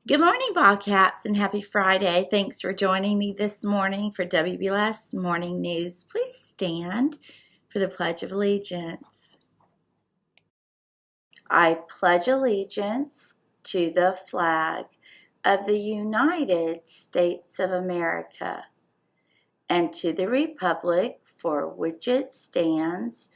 Good morning, Bobcats, and happy Friday. Thanks for joining me this morning for WBLS Morning News. Please stand for the Pledge of Allegiance. I pledge allegiance to the flag of the United States of America and to the republic for which it stands,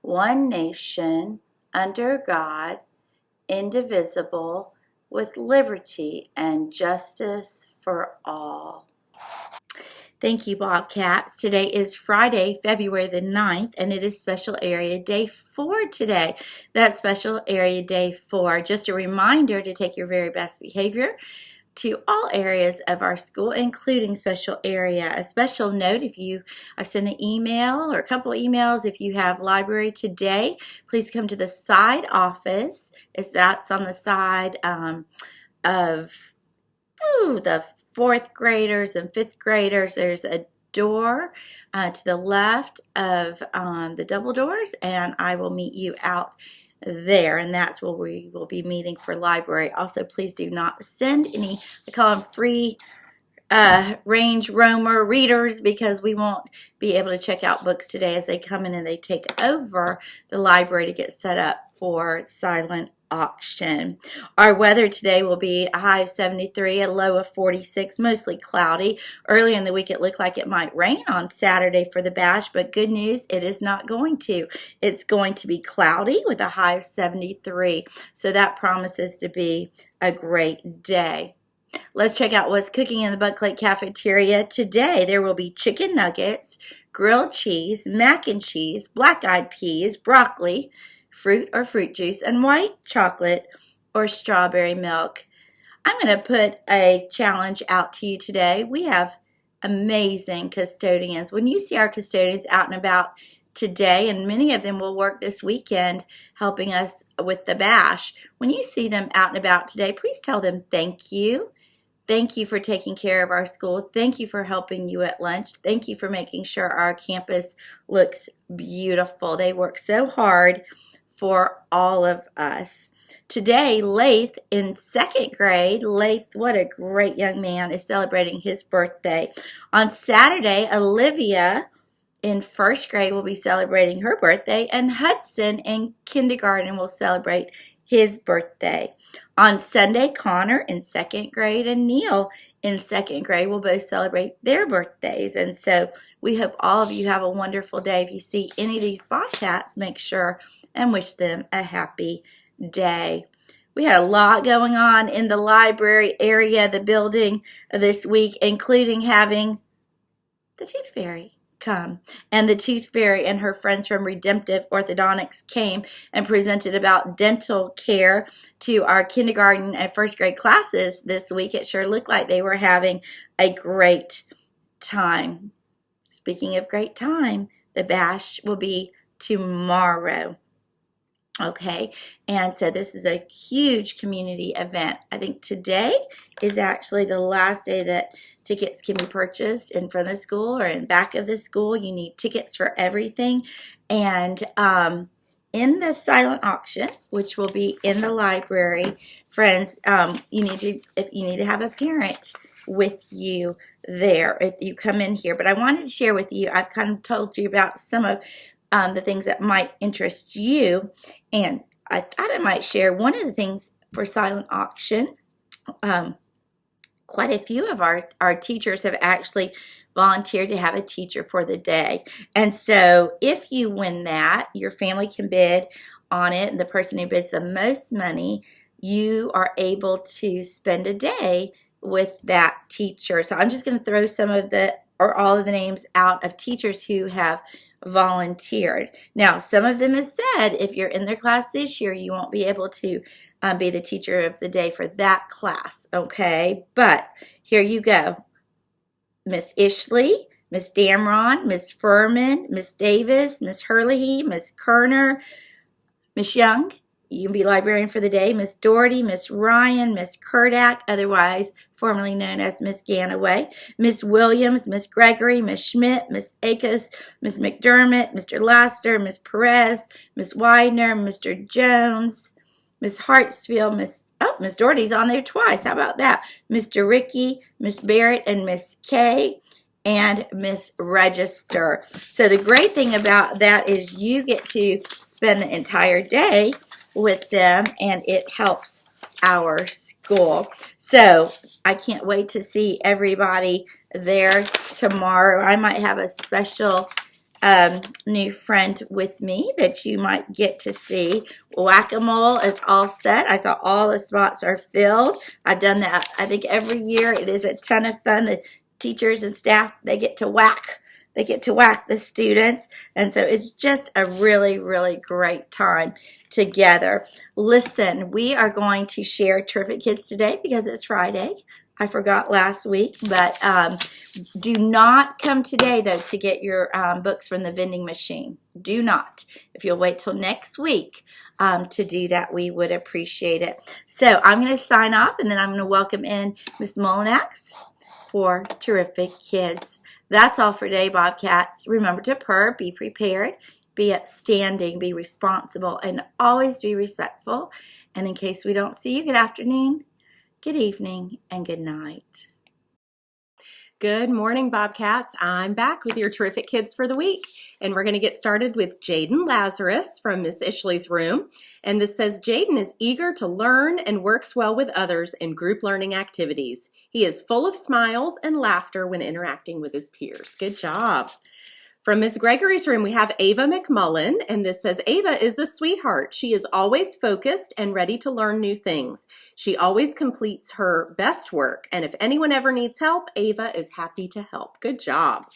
one nation, under God, indivisible, with liberty and justice for all. Thank you, Bobcats. Today is Friday, February the 9th, and it is Special Area Day 4 today. That's Special Area Day 4. Just a reminder to take your very best behavior to all areas of our school, including special area. A special note, I've sent an email or a couple emails, if you have library today, please come to the side office. That's on the side of the fourth graders and fifth graders. There's a door to the left of the double doors, and I will meet you out there, and that's where we will be meeting for library. Also, please do not send any, I call them free range roamer readers, because we won't be able to check out books today as they come in and they take over the library to get set up for silent auction. Our weather today will be a high of 73, a low of 46, mostly cloudy. Earlier in the week it looked like it might rain on Saturday for the bash, but good news, it is not going to. It's going to be cloudy with a high of 73, so that promises to be a great day. Let's check out what's cooking in the Buck Lake cafeteria today. There will be chicken nuggets, grilled cheese, mac and cheese, black-eyed peas, broccoli, fruit or fruit juice, and white chocolate or strawberry milk. I'm going to put a challenge out to you today. We have amazing custodians. When you see our custodians out and about today, and many of them will work this weekend helping us with the bash, when you see them out and about today, please tell them thank you. Thank you for taking care of our school. Thank you for helping you at lunch. Thank you for making sure our campus looks beautiful. They work so hard for all of us. Today, Lath in second grade, Lath, what a great young man, is celebrating his birthday. On Saturday, Olivia in first grade will be celebrating her birthday, and Hudson in kindergarten will celebrate his birthday. On Sunday, Connor in second grade and Neil in second grade will both celebrate their birthdays. And so we hope all of you have a wonderful day. If you see any of these Bobcats, make sure and wish them a happy day. We had a lot going on in the library area, the building this week, including having the Tooth Fairy come. And the Tooth Fairy and her friends from Redemptive Orthodontics came and presented about dental care to our kindergarten and first grade classes this week. It sure looked like they were having a great time. Speaking of great time, the bash will be tomorrow. Okay, and so this is a huge community event. I think today is actually the last day that tickets can be purchased in front of the school or in back of the school. You need tickets for everything. And in the silent auction, which will be in the library, friends, if you need to have a parent with you there if you come in here. But I wanted to share with you, I've kind of told you about some of the things that might interest you, and I thought I might share one of the things for silent auction. Quite a few of our teachers have actually volunteered to have a teacher for the day, and so if you win that, your family can bid on it, and the person who bids the most money, you are able to spend a day with that teacher. So I'm just going to throw some of all of the names out of teachers who have volunteered. Now, some of them have said if you're in their class this year, you won't be able to be the teacher of the day for that class, okay? But here you go. Miss Ishley, Miss Damron, Miss Furman, Miss Davis, Miss Hurley, Miss Kerner, Miss Young, you can be librarian for the day, Miss Doherty, Miss Ryan, Miss Kurdak, otherwise formerly known as Miss Ganaway, Miss Williams, Miss Gregory, Miss Schmidt, Miss Akos, Miss McDermott, Mr. Laster, Miss Perez, Miss Widener, Mr. Jones, Miss Hartsfield, Miss Doherty's on there twice. How about that? Mr. Ricky, Miss Barrett, and Miss Kay, and Miss Register. So the great thing about that is you get to spend the entire day with them, and it helps our school. So I can't wait to see everybody there tomorrow. I might have a special new friend with me that you might get to see. Whack-a-mole is all set. I saw all the spots are filled. I've done that, I think, every year. It is a ton of fun. The teachers and staff, they get to whack the students, and so it's just a really, really great time together. Listen, we are going to share Terrific Kids today because it's Friday. I forgot last week, but do not come today, though, to get your books from the vending machine. Do not. If you'll wait till next week to do that, we would appreciate it. So I'm going to sign off, and then I'm going to welcome in Miss Molinax for Terrific Kids. That's all for today, Bobcats. Remember to purr, be prepared, be upstanding, be responsible, and always be respectful. And in case we don't see you, good afternoon, good evening, and good night. Good morning, Bobcats. I'm back with your Terrific Kids for the week, and we're going to get started with Jaden Lazarus from Miss Ishley's room. And this says, Jaden is eager to learn and works well with others in group learning activities. He is full of smiles and laughter when interacting with his peers. Good job. From Miss Gregory's room, we have Ava McMullen, and this says, Ava is a sweetheart. She is always focused and ready to learn new things. She always completes her best work, and if anyone ever needs help, Ava is happy to help. Good job.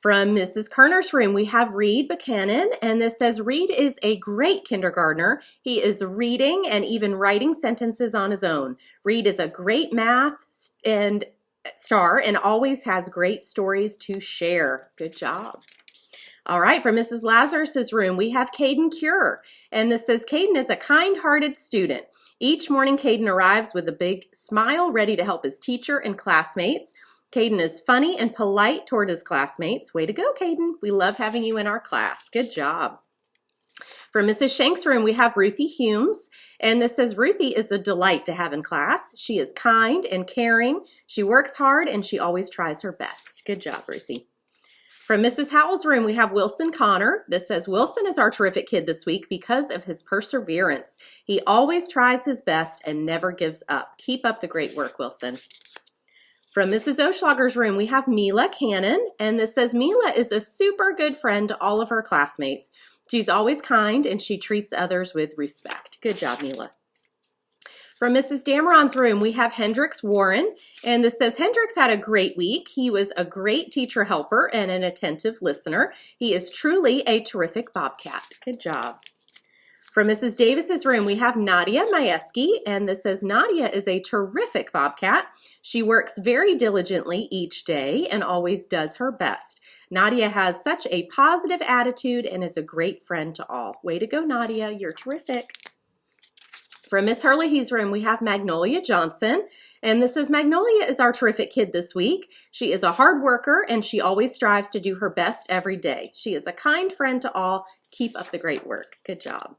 From Mrs. Kerner's room, we have Reed Buchanan, and this says, Reed is a great kindergartner. He is reading and even writing sentences on his own. Reed is a great math and star and always has great stories to share. Good job. All right, from Mrs. Lazarus's room, we have Caden Cure, and this says, Caden is a kind-hearted student. Each morning, Caden arrives with a big smile, ready to help his teacher and classmates. Caden is funny and polite toward his classmates. Way to go, Caden. We love having you in our class. Good job. From Mrs. Shank's room, we have Ruthie Humes, and this says, Ruthie is a delight to have in class. She is kind and caring. She works hard, and she always tries her best. Good job, Ruthie. From Mrs. Howell's room, we have Wilson Connor. This says, Wilson is our terrific kid this week because of his perseverance. He always tries his best and never gives up. Keep up the great work, Wilson. From Mrs. Oschlager's room, we have Mila Cannon, and this says, Mila is a super good friend to all of her classmates. She's always kind, and she treats others with respect. Good job, Mila. From Mrs. Dameron's room, we have Hendrix Warren, and this says, Hendrix had a great week. He was a great teacher helper and an attentive listener. He is truly a terrific Bobcat. Good job. From Mrs. Davis's room, we have Nadia Majewski, and this says, Nadia is a terrific Bobcat. She works very diligently each day and always does her best. Nadia has such a positive attitude and is a great friend to all. Way to go, Nadia. You're terrific. From Miss Hurley's room, we have Magnolia Johnson, and this says, Magnolia is our terrific kid this week. She is a hard worker, and she always strives to do her best every day. She is a kind friend to all. Keep up the great work. Good job.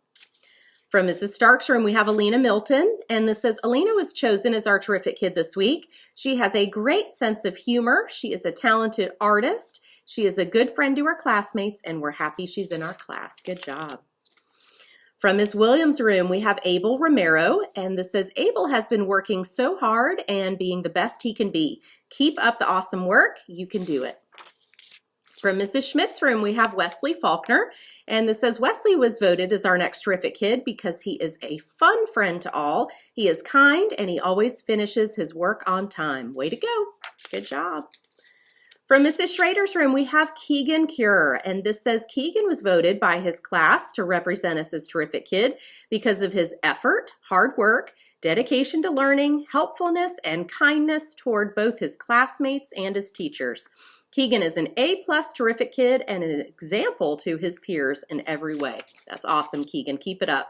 From Mrs. Stark's room, we have Alina Milton, and this says, Alina was chosen as our terrific kid this week. She has a great sense of humor. She is a talented artist. She is a good friend to her classmates, and we're happy she's in our class. Good job. From Ms. Williams' room, we have Abel Romero, and this says, Abel has been working so hard and being the best he can be. Keep up the awesome work. You can do it. From Mrs. Schmidt's room, we have Wesley Faulkner, and this says, Wesley was voted as our next terrific kid because he is a fun friend to all. He is kind, and he always finishes his work on time. Way to go. Good job. From Mrs. Schrader's room, we have Keegan Cure, and this says Keegan was voted by his class to represent us as terrific kid because of his effort, hard work, dedication to learning, helpfulness, and kindness toward both his classmates and his teachers. Keegan is an A-plus terrific kid and an example to his peers in every way. That's awesome, Keegan. Keep it up.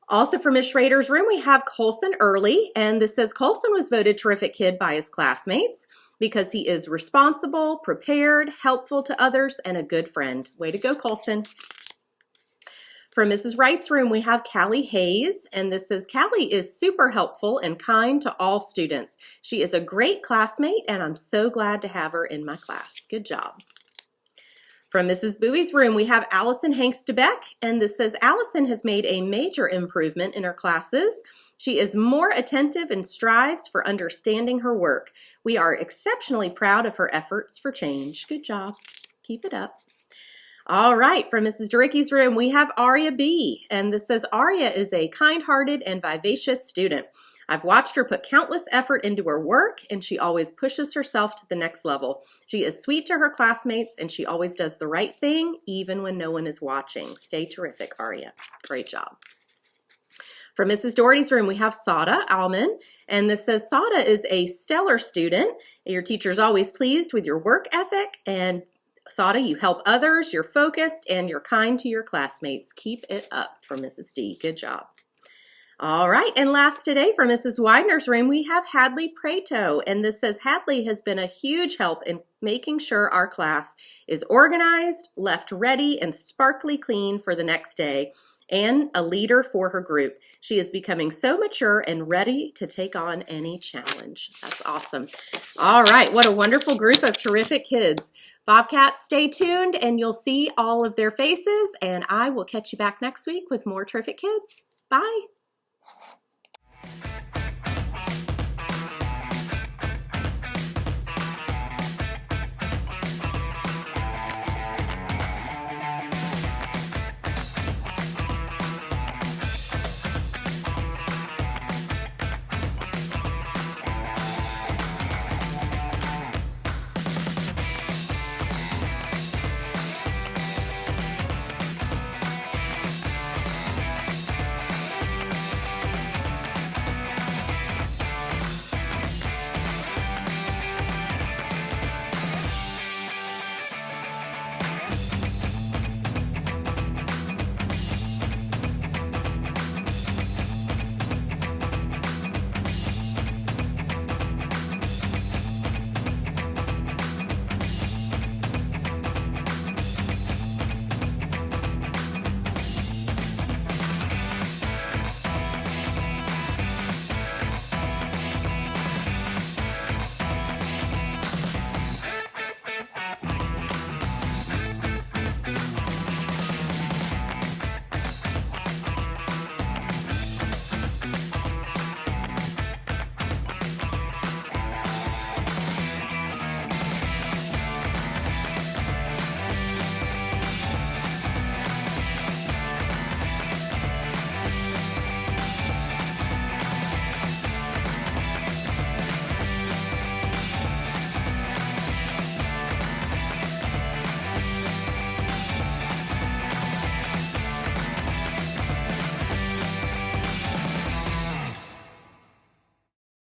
Also from Ms. Schrader's room, we have Colson Early, and this says Colson was voted terrific kid by his classmates because he is responsible, prepared, helpful to others, and a good friend. Way to go, Colson. From Mrs. Wright's room, we have Callie Hayes, and this says, Callie is super helpful and kind to all students. She is a great classmate, and I'm so glad to have her in my class. Good job. From Mrs. Bowie's room, we have Allison Hanks DeBeck, and this says, Allison has made a major improvement in her classes. She is more attentive and strives for understanding her work. We are exceptionally proud of her efforts for change. Good job. Keep it up. All right, from Mrs. Duricky's room, we have Aria B. And this says, Aria is a kind-hearted and vivacious student. I've watched her put countless effort into her work, and she always pushes herself to the next level. She is sweet to her classmates, and she always does the right thing, even when no one is watching. Stay terrific, Aria. Great job. From Mrs. Doherty's room, we have Sada Alman, and this says, Sada is a stellar student. Your teacher's always pleased with your work ethic, and Sada, you help others, you're focused, and you're kind to your classmates. Keep it up, from Mrs. D. Good job. All right, and last today from Mrs. Widener's room, we have Hadley Prato, and this says, Hadley has been a huge help in making sure our class is organized, left ready, and sparkly clean for the next day, and a leader for her group. She is becoming so mature and ready to take on any challenge. That's awesome. All right, what a wonderful group of terrific kids. Bobcats, stay tuned and you'll see all of their faces, and I will catch you back next week with more terrific kids. Bye.